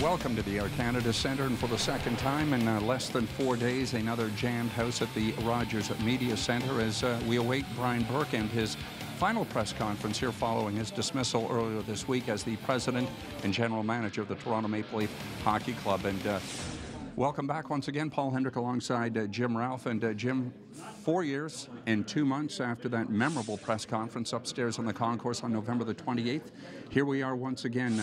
welcome to the Air Canada Centre, and for the second time in less than 4 days, another jammed house at the Rogers Media Centre as we await Brian Burke and his final press conference here following his dismissal earlier this week as the president and general manager of the Toronto Maple Leaf Hockey Club. And welcome back once again, Paul Hendrick alongside Jim Ralph. And Jim, 4 years and 2 months after that memorable press conference upstairs on the concourse on November the 28th, here we are once again.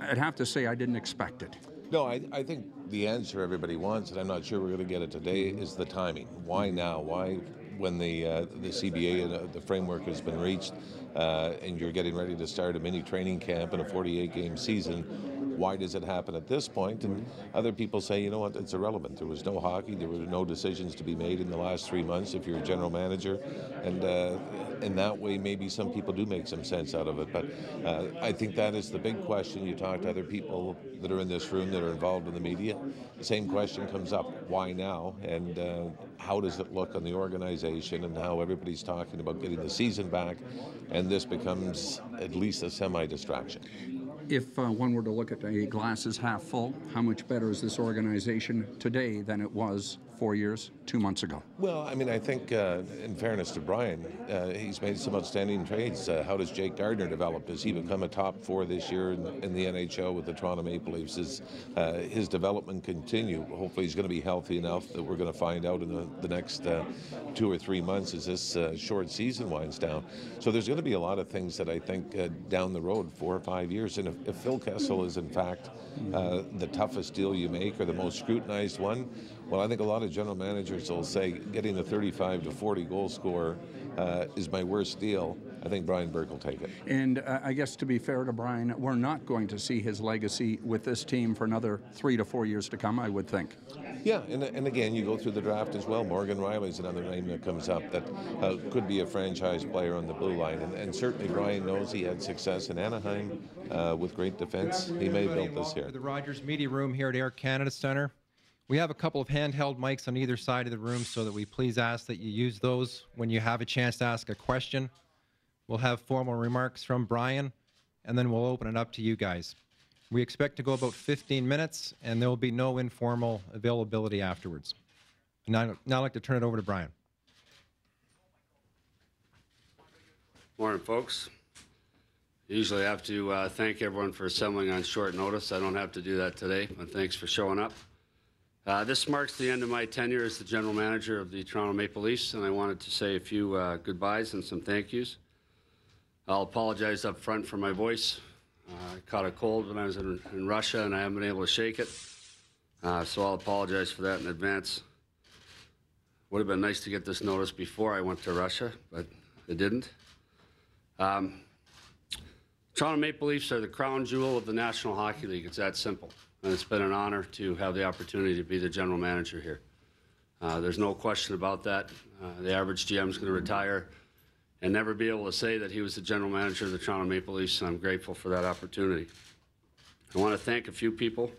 I'd have to say I didn't expect it. No, I think the answer everybody wants, and I'm not sure we're going to get it today, is the timing. Why now? Why when the CBA and the framework has been reached and you're getting ready to start a mini training camp and a 48-game season? Why does it happen at this point? And other people say, you know what, it's irrelevant. There was no hockey. There were no decisions to be made in the last 3 months if you're a general manager. And in that way, maybe some people do make some sense out of it. But I think that is the big question. You talk to other people that are in this room that are involved in the media. The same question comes up, why now? And how does it look on the organization and how everybody's talking about getting the season back? And this becomes at least a semi-distraction. If one were to look at a glass as half full, how much better is this organization today than it was 4 years, 2 months ago? Well, I mean, I think in fairness to Brian, he's made some outstanding trades. How does Jake Gardner develop? Does he become a top four this year in the NHL with the Toronto Maple Leafs? Does his development continue? Hopefully he's going to be healthy enough that we're going to find out in the next 2 or 3 months as this short season winds down. So there's going to be a lot of things that I think down the road, 4 or 5 years. And if Phil Kessel is in fact the toughest deal you make or the most scrutinized one, well, I think a lot of general managers will say getting the 35 to 40 goal scorer is my worst deal. I think Brian Burke will take it. And I guess to be fair to Brian, we're not going to see his legacy with this team for another 3 to 4 years to come, I would think. Yeah, and again, you go through the draft as well. Morgan Riley's another name that comes up that could be a franchise player on the blue line. And certainly Brian knows he had success in Anaheim with great defense. He may have built this here. The Rogers Media Room here at Air Canada Centre. We have a couple of handheld mics on either side of the room, so that we please ask that you use those when you have a chance to ask a question. We'll have formal remarks from Brian, and then we'll open it up to you guys. We expect to go about 15 minutes, and there will be no informal availability afterwards. Now I'd like to turn it over to Brian. Morning, folks. Usually I have to thank everyone for assembling on short notice. I don't have to do that today, but thanks for showing up. This marks the end of my tenure as the general manager of the Toronto Maple Leafs, and I wanted to say a few goodbyes and some thank yous. I'll apologize up front for my voice. I caught a cold when I was in Russia, and I haven't been able to shake it, so I'll apologize for that in advance. Would have been nice to get this notice before I went to Russia, but it didn't. Toronto Maple Leafs are the crown jewel of the National Hockey League. It's that simple. And it's been an honor to have the opportunity to be the general manager here. There's no question about that. The average GM is going to retire and never be able to say that he was the general manager of the Toronto Maple Leafs, and I'm grateful for that opportunity. I want to thank a few people.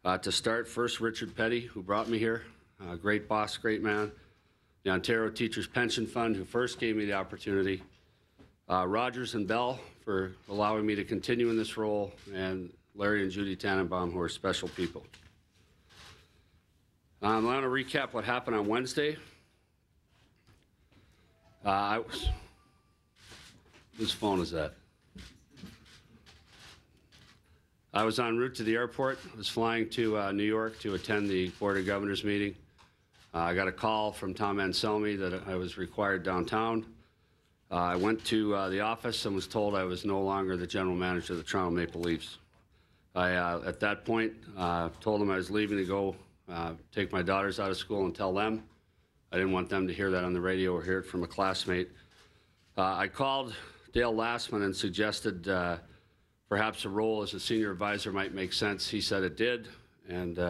To start, first, Richard Petty, who brought me here. Great boss, great man. The Ontario Teachers Pension Fund, who first gave me the opportunity. Rogers and Bell for allowing me to continue in this role, and Larry and Judy Tannenbaum, who are special people. I want to recap what happened on Wednesday. Whose phone is that? I was en route to the airport. I was flying to New York to attend the Board of Governors meeting. I got a call from Tom Anselmi that I was required downtown. I went to the office and was told I was no longer the general manager of the Toronto Maple Leafs. I, at that point, told them I was leaving to go take my daughters out of school and tell them. I didn't want them to hear that on the radio or hear it from a classmate. I called Dale Lastman and suggested perhaps a role as a senior advisor might make sense. He said it did, and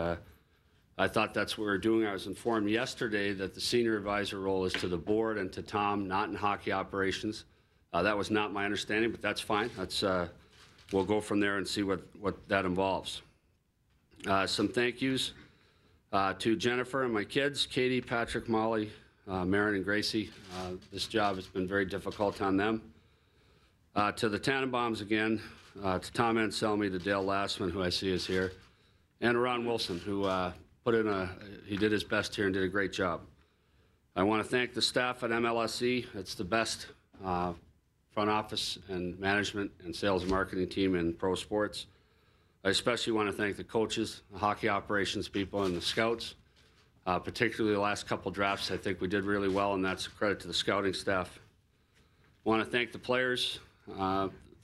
I thought that's what we were doing. I was informed yesterday that the senior advisor role is to the board and to Tom, not in hockey operations. That was not my understanding, but that's fine. That's we'll go from there and see what that involves. Some thank yous to Jennifer and my kids, Katie, Patrick, Molly, Marin, and Gracie. This job has been very difficult on them. To the Tannenbaums again, to Tom Anselmi, to Dale Lastman, who I see is here, and Ron Wilson, who he did his best here and did a great job. I want to thank the staff at MLSE. It's the best front office and management and sales and marketing team in pro sports. I especially want to thank the coaches, the hockey operations people, and the scouts. Particularly the last couple drafts, I think we did really well, and that's a credit to the scouting staff. I want to thank the players.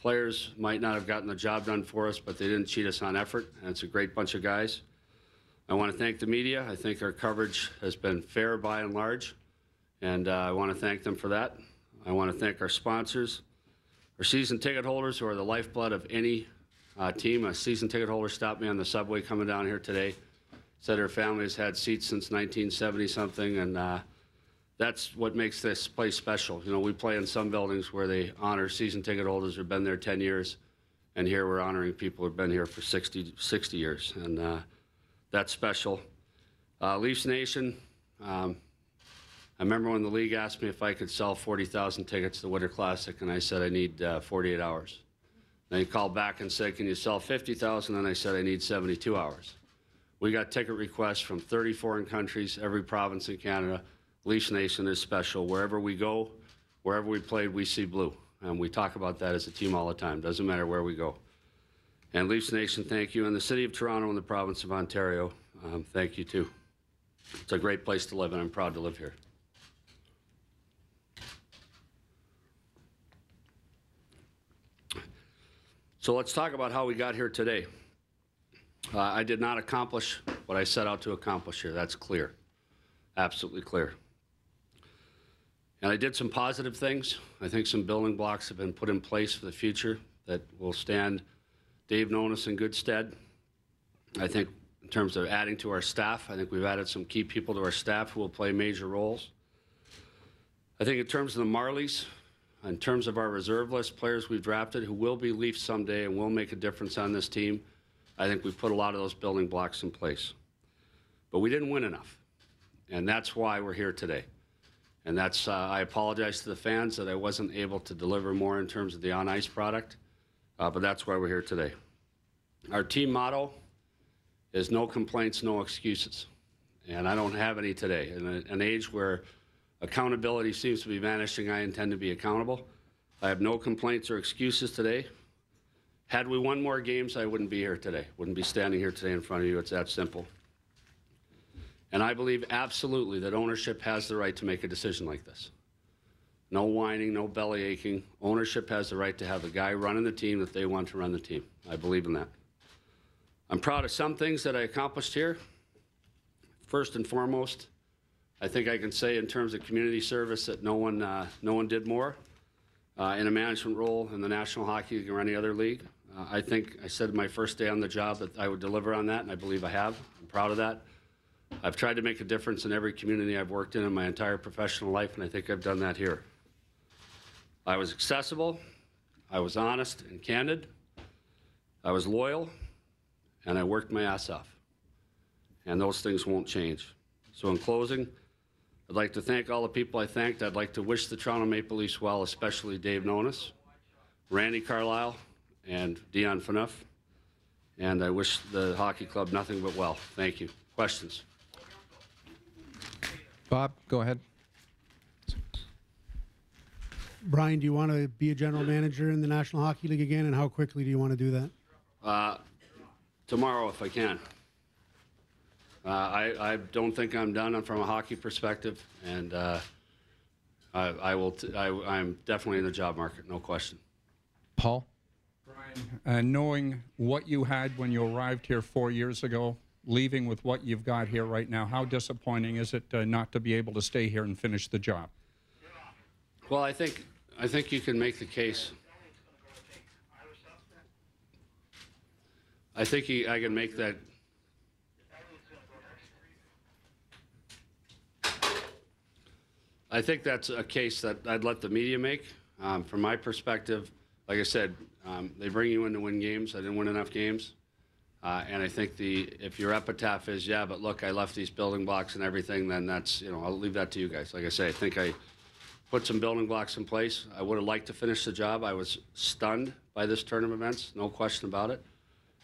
Players might not have gotten the job done for us, but they didn't cheat us on effort, and it's a great bunch of guys. I want to thank the media. I think our coverage has been fair by and large, and I want to thank them for that. I want to thank our sponsors, our season ticket holders, who are the lifeblood of any team. A season ticket holder stopped me on the subway coming down here today, said her family has had seats since 1970-something, and that's what makes this place special. You know, we play in some buildings where they honor season ticket holders who've been there 10 years, and here we're honoring people who've been here for 60 years, and that's special. Leafs Nation, I remember when the league asked me if I could sell 40,000 tickets to the Winter Classic, and I said I need 48 hours. Then he called back and said, can you sell 50,000? And I said I need 72 hours. We got ticket requests from 30 foreign countries, every province in Canada. Leafs Nation is special. Wherever we go, wherever we played, we see blue. And we talk about that as a team all the time. Doesn't matter where we go. And Leafs Nation, thank you. And the City of Toronto and the Province of Ontario, thank you too. It's a great place to live, and I'm proud to live here. So let's talk about how we got here today. I did not accomplish what I set out to accomplish here. That's clear. Absolutely clear. And I did some positive things. I think some building blocks have been put in place for the future that will stand Dave Nonis in good stead. I think in terms of adding to our staff, I think we've added some key people to our staff who will play major roles. I think in terms of the Marlies, in terms of our reserve list players we've drafted who will be Leafs someday and will make a difference on this team, I think we've put a lot of those building blocks in place. But we didn't win enough, and that's why we're here today. And that's, I apologize to the fans that I wasn't able to deliver more in terms of the on-ice product, but that's why we're here today. Our team motto is no complaints, no excuses. And I don't have any today. In an age where accountability seems to be vanishing, I intend to be accountable. I have no complaints or excuses today. Had we won more games, I wouldn't be here today. Wouldn't be standing here today in front of you. It's that simple. And I believe absolutely that ownership has the right to make a decision like this. No whining, no belly aching. Ownership has the right to have the guy running the team that they want to run the team. I believe in that. I'm proud of some things that I accomplished here. First and foremost, I think I can say in terms of community service that no one did more in a management role in the National Hockey League or any other league. I think I said my first day on the job that I would deliver on that, and I believe I have. I'm proud of that. I've tried to make a difference in every community I've worked in my entire professional life, and I think I've done that here. I was accessible, I was honest and candid, I was loyal, and I worked my ass off. And those things won't change. So in closing, I'd like to thank all the people I thanked. I'd like to wish the Toronto Maple Leafs well, especially Dave Nonis, Randy Carlyle, and Dion Phaneuf. And I wish the hockey club nothing but well. Thank you. Questions? Bob, go ahead. Brian, do you want to be a general manager in the National Hockey League again, and how quickly do you want to do that? Tomorrow, if I can. I don't think I'm done from a hockey perspective, and I'm definitely in the job market, no question. Paul? Brian, knowing what you had when you arrived here 4 years ago, leaving with what you've got here right now, how disappointing is it not to be able to stay here and finish the job? Well, I think you can make the case. I think I can make that. I think that's a case that I'd let the media make. From my perspective, like I said, they bring you in to win games. I didn't win enough games. And I think if your epitaph is, yeah, but look, I left these building blocks and everything, then that's, I'll leave that to you guys. Like I say, I think I put some building blocks in place. I would have liked to finish the job. I was stunned by this turn of events, no question about it.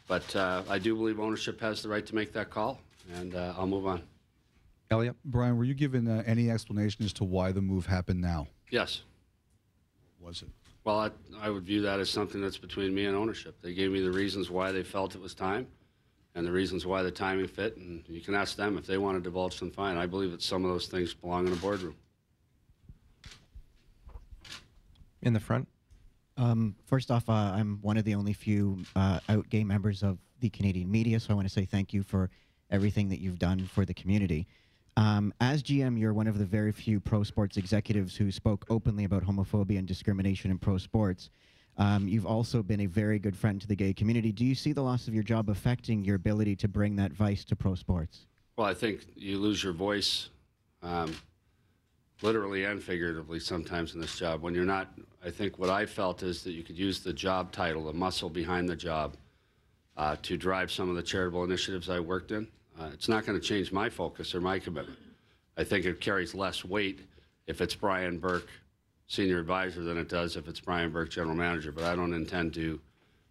But I do believe ownership has the right to make that call, and I'll move on. Elliot? Brian, were you given any explanation as to why the move happened now? Yes. Was it? Well, I would view that as something that's between me and ownership. They gave me the reasons why they felt it was time and the reasons why the timing fit, and you can ask them if they want to divulge them, fine. I believe that some of those things belong in a boardroom. In the front? First off, I'm one of the only few out-gay members of the Canadian media, so I want to say thank you for everything that you've done for the community. As GM, you're one of the very few pro sports executives who spoke openly about homophobia and discrimination in pro sports. You've also been a very good friend to the gay community. Do you see the loss of your job affecting your ability to bring that vice to pro sports? Well, I think you lose your voice literally and figuratively sometimes in this job. When you're not, I think what I felt is that you could use the job title, the muscle behind the job, to drive some of the charitable initiatives I worked in. It's not going to change my focus or my commitment. I think it carries less weight if it's Brian Burke, senior advisor, than it does if it's Brian Burke, general manager. But I don't intend to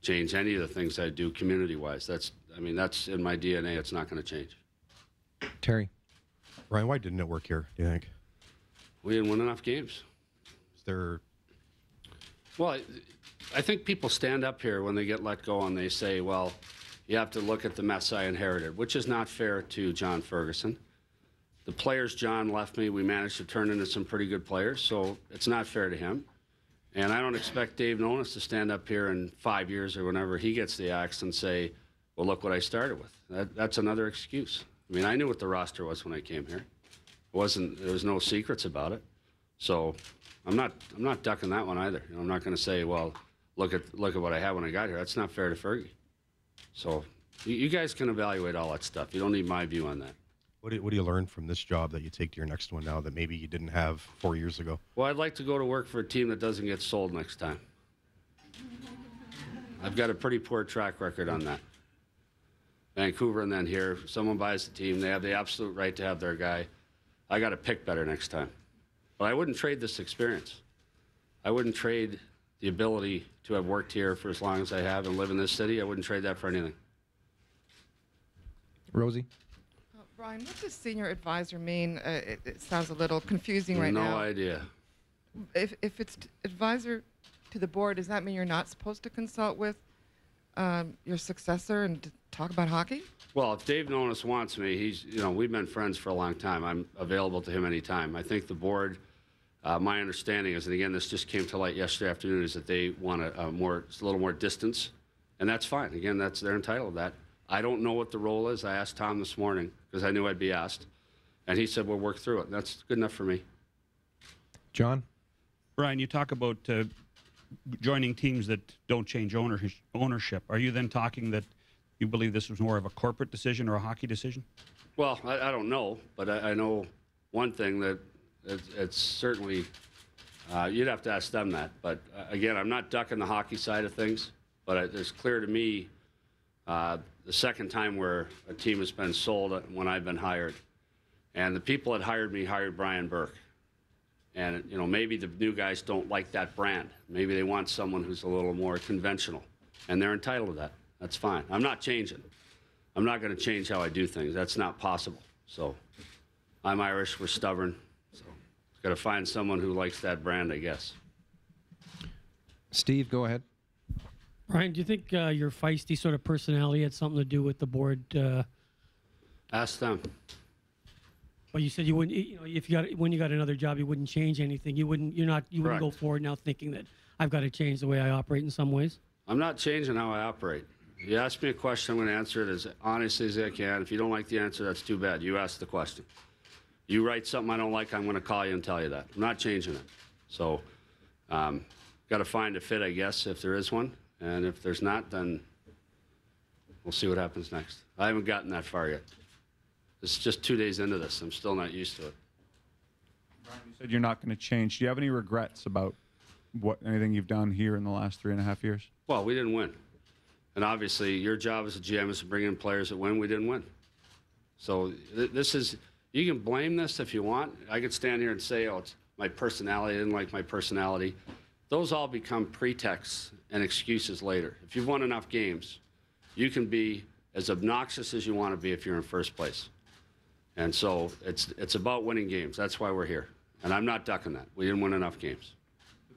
change any of the things I do community-wise. That's in my DNA. It's not going to change. Terry? Brian, why didn't it work here, do you think? We didn't win enough games. Is there... Well, I think people stand up here when they get let go and they say, well, you have to look at the mess I inherited, which is not fair to John Ferguson. The players John left me, we managed to turn into some pretty good players, so it's not fair to him. And I don't expect Dave Nonis to stand up here in 5 years or whenever he gets the axe and say, well, look what I started with. That's another excuse. I mean, I knew what the roster was when I came here. There was no secrets about it. So I'm not ducking that one either. I'm not going to say, well, look at what I had when I got here. That's not fair to Fergie. So you guys can evaluate all that stuff. You don't need my view on that. What do you learn from this job that you take to your next one now that maybe you didn't have 4 years ago? Well, I'd like to go to work for a team that doesn't get sold next time. I've got a pretty poor track record on that. Vancouver and then here, if someone buys the team, they have the absolute right to have their guy. I got to pick better next time. But I wouldn't trade this experience. I wouldn't trade the ability to have worked here for as long as I have and live in this city. I wouldn't trade that for anything. Rosie? Brian, what does senior advisor mean? It sounds a little confusing right now. No idea. If it's advisor to the board, does that mean you're not supposed to consult with your successor and to talk about hockey? Well, if Dave Nonis wants me, we've been friends for a long time. I'm available to him anytime. I think the board, my understanding is, and again, this just came to light yesterday afternoon, is that they want a little more distance, and that's fine. Again, they're entitled to that. I don't know what the role is. I asked Tom this morning because I knew I'd be asked, and he said we'll work through it. That's good enough for me. John? Brian, you talk about joining teams that don't change ownership. Are you then talking that you believe this was more of a corporate decision or a hockey decision? Well, I don't know, but I know one thing, that it's certainly, you'd have to ask them that. But again, I'm not ducking the hockey side of things, but it's clear to me the second time where a team has been sold when I've been hired. And the people that hired me hired Brian Burke. And, maybe the new guys don't like that brand. Maybe they want someone who's a little more conventional. And they're entitled to that. That's fine. I'm not changing. I'm not going to change how I do things. That's not possible. So I'm Irish. We're stubborn. So got to find someone who likes that brand, I guess. Steve, go ahead. Brian, do you think your feisty sort of personality had something to do with the board? Ask them. Well, you said you wouldn't. When you got another job, you wouldn't change anything. You wouldn't go forward now thinking that I've got to change the way I operate in some ways. I'm not changing how I operate. You ask me a question, I'm going to answer it as honestly as I can. If you don't like the answer, that's too bad. You asked the question. You write something I don't like, I'm going to call you and tell you that. I'm not changing it. So, got to find a fit, I guess, if there is one. And if there's not, then we'll see what happens next. I haven't gotten that far yet. It's just 2 days into this. I'm still not used to it. Brian, you said you're not going to change. Do you have any regrets about anything you've done here in the last 3.5 years? Well, we didn't win. And obviously, your job as a GM is to bring in players that win. We didn't win. So you can blame this if you want. I could stand here and say, oh, it's my personality. I didn't like my personality. those all become pretexts and excuses later. If you've won enough games, you can be as obnoxious as you want to be if you're in first place. And so it's about winning games. That's why we're here. And I'm not ducking that. We didn't win enough games.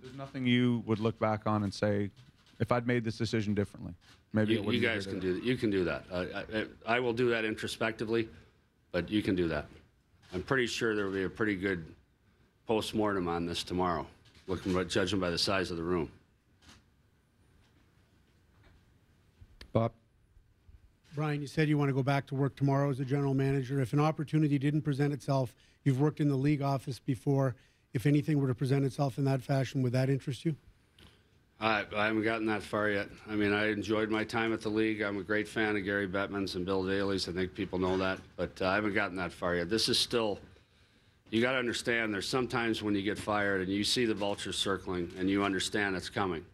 There's nothing you would look back on and say, if I'd made this decision differently, maybe it You wouldn't be guys here can today. do that. You can do that. I will do that introspectively, but you can do that. I'm pretty sure there will be a pretty good post-mortem on this tomorrow, judging by the size of the room. Bob? Brian, you said you want to go back to work tomorrow as a general manager. If an opportunity didn't present itself, you've worked in the league office before. If anything were to present itself in that fashion, would that interest you? I haven't gotten that far yet. I mean, I enjoyed my time at the league. I'm a great fan of Gary Bettman's and Bill Daly's. I think people know that, but I haven't gotten that far yet. This is still, you got to understand, there's sometimes when you get fired and you see the vultures circling and you understand it's coming.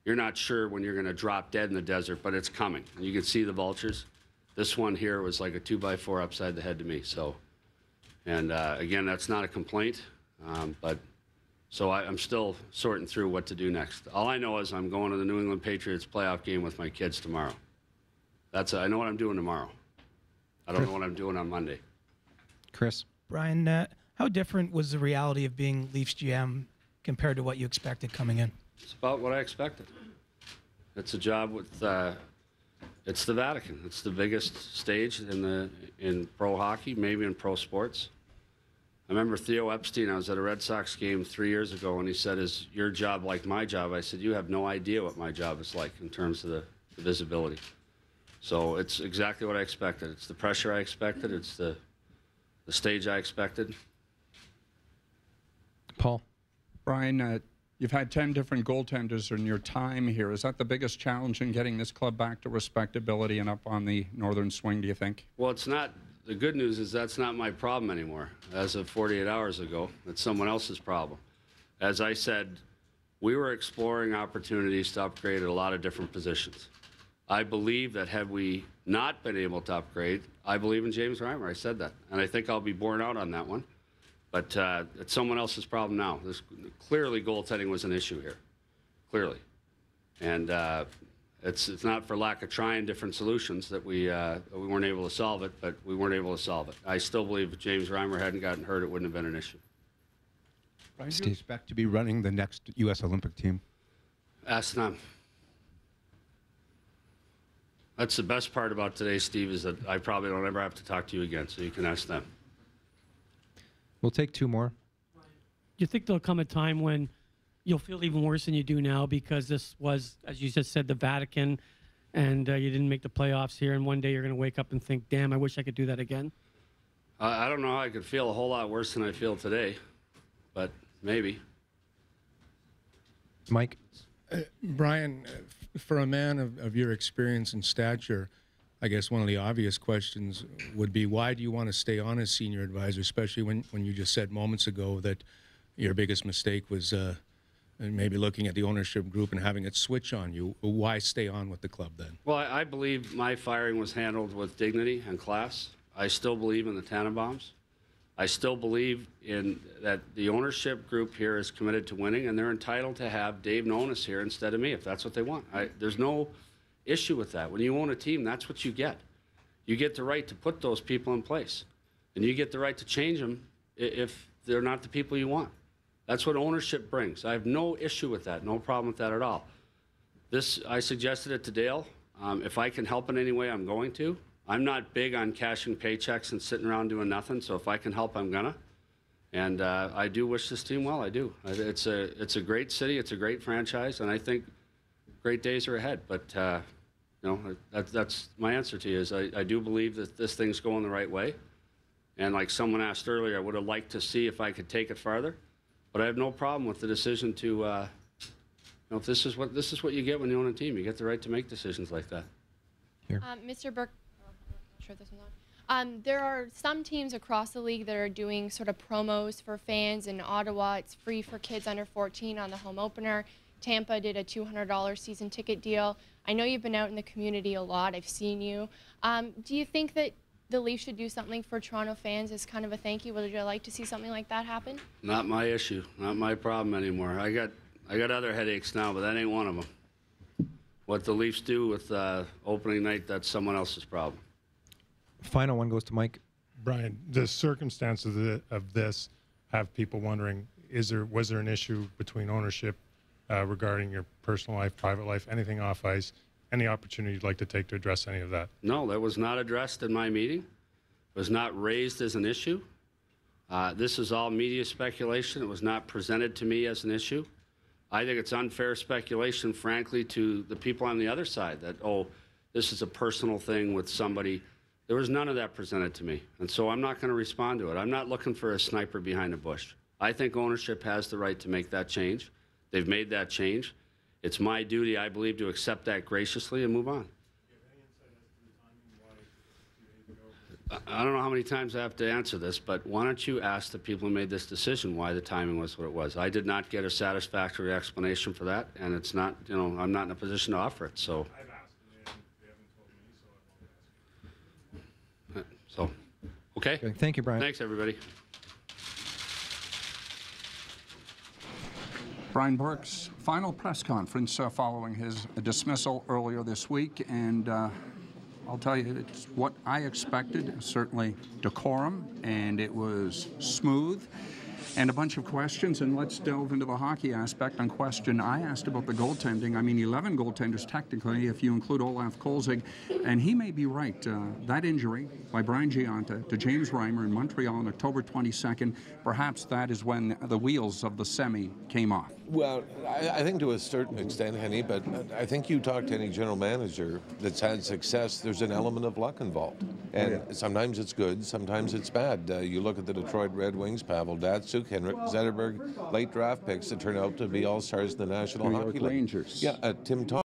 You're not sure when you're going to drop dead in the desert, but it's coming. You can see the vultures. This one here was like a 2x4 upside the head to me. So, and again, that's not a complaint, but so I'm still sorting through what to do next. All I know is I'm going to the New England Patriots playoff game with my kids tomorrow. I know what I'm doing tomorrow. I don't know what I'm doing on Monday. Chris? Brian, how different was the reality of being Leafs GM compared to what you expected coming in? It's about what I expected. It's a job with, it's the Vatican. It's the biggest stage in pro hockey, maybe in pro sports. I remember Theo Epstein, I was at a Red Sox game 3 years ago, and he said, "Is your job like my job?" I said, "You have no idea what my job is like in terms of the visibility." So it's exactly what I expected. It's the pressure I expected. It's the stage I expected. Paul? Brian, you've had 10 different goaltenders in your time here. Is that the biggest challenge in getting this club back to respectability and up on the northern swing, do you think? Well, it's not. The good news is that's not my problem anymore. As of 48 hours ago, it's someone else's problem. As I said, we were exploring opportunities to upgrade at a lot of different positions. I believe that had we not been able to upgrade, I believe in James Reimer. I said that. And I think I'll be borne out on that one. But it's someone else's problem now. Clearly, goaltending was an issue here. Clearly. And it's not for lack of trying different solutions that we weren't able to solve it, but we weren't able to solve it. I still believe if James Reimer hadn't gotten hurt, it wouldn't have been an issue. Do you expect to be running the next U.S. Olympic team? Ask them. That's the best part about today, Steve, is that I probably don't ever have to talk to you again, so you can ask them. We'll take two more. Do you think there'll come a time when you'll feel even worse than you do now because this was, as you just said, the Vatican, and you didn't make the playoffs here, and one day you're going to wake up and think, damn, I wish I could do that again? I don't know how I could feel a whole lot worse than I feel today, but maybe. Mike? Brian, for a man of your experience and stature, I guess one of the obvious questions would be, why do you want to stay on as senior advisor, especially when you just said moments ago that your biggest mistake was maybe looking at the ownership group and having it switch on you? Why stay on with the club then? Well, I believe my firing was handled with dignity and class. I still believe in the Tannenbaums. I still believe in that the ownership group here is committed to winning, and they're entitled to have Dave Nonis here instead of me if that's what they want. There's no issue with that. When you own a team, that's what you get. You get the right to put those people in place, and you get the right to change them if they're not the people you want. That's what ownership brings. I have no issue with that, no problem with that at all. I suggested it to Dale. If I can help in any way, I'm going to. I'm not big on cashing paychecks and sitting around doing nothing, so if I can help, I'm gonna. And I do wish this team well, I do. It's a great city, it's a great franchise, and I think great days are ahead. But you know, that's my answer to you is I do believe that this thing's going the right way. And like someone asked earlier, I would have liked to see if I could take it farther. But I have no problem with the decision to, you know, if this is what you get when you own a team. You get the right to make decisions like that. Here. Mr. Burke, I'm not sure this one's on. There are some teams across the league that are doing sort of promos for fans. In Ottawa, it's free for kids under 14 on the home opener. Tampa did a $200 season ticket deal. I know you've been out in the community a lot. I've seen you. Do you think that the Leafs should do something for Toronto fans as kind of a thank you? Would you like to see something like that happen? Not my issue, not my problem anymore. I got I got other headaches now, but that ain't one of them. What the Leafs do with opening night, that's someone else's problem. Final one goes to Mike. Brian, the circumstances of this have people wondering, was there an issue between ownership regarding your personal life, private life, anything off ice? Any opportunity you'd like to take to address any of that? No, that was not addressed in my meeting. It was not raised as an issue. This is all media speculation. It was not presented to me as an issue. I think it's unfair speculation, frankly, to the people on the other side that, oh, this is a personal thing with somebody. There was none of that presented to me, and so I'm not going to respond to it. I'm not looking for a sniper behind a bush. I think ownership has the right to make that change. They've made that change. It's my duty, I believe, to accept that graciously and move on. I don't know how many times I have to answer this, but why don't you ask the people who made this decision why the timing was what it was? I did not get a satisfactory explanation for that, and it's not, you know, I'm not in a position to offer it, so. I've asked them, they haven't told me, so I won't ask. So, okay. Thank you, Brian. Thanks, everybody. Brian Burke's final press conference following his dismissal earlier this week, and I'll tell you, it's what I expected, certainly decorum, and it was smooth, and a bunch of questions, and let's delve into the hockey aspect. On question I asked about the goaltending, I mean 11 goaltenders technically if you include Olaf Kolzig, and he may be right. That injury by Brian Giunta to James Reimer in Montreal on October 22nd, perhaps that is when the wheels of the semi came off. Well, I think to a certain extent, Henny, but I think you talk to any general manager that's had success, there's an element of luck involved. And sometimes it's good, sometimes it's bad. You look at the Detroit Red Wings, Pavel Datsyuk, Henrik Zetterberg, late draft picks that turn out to be all-stars in the National Hockey League. Rangers. Yeah, Tim Thomas.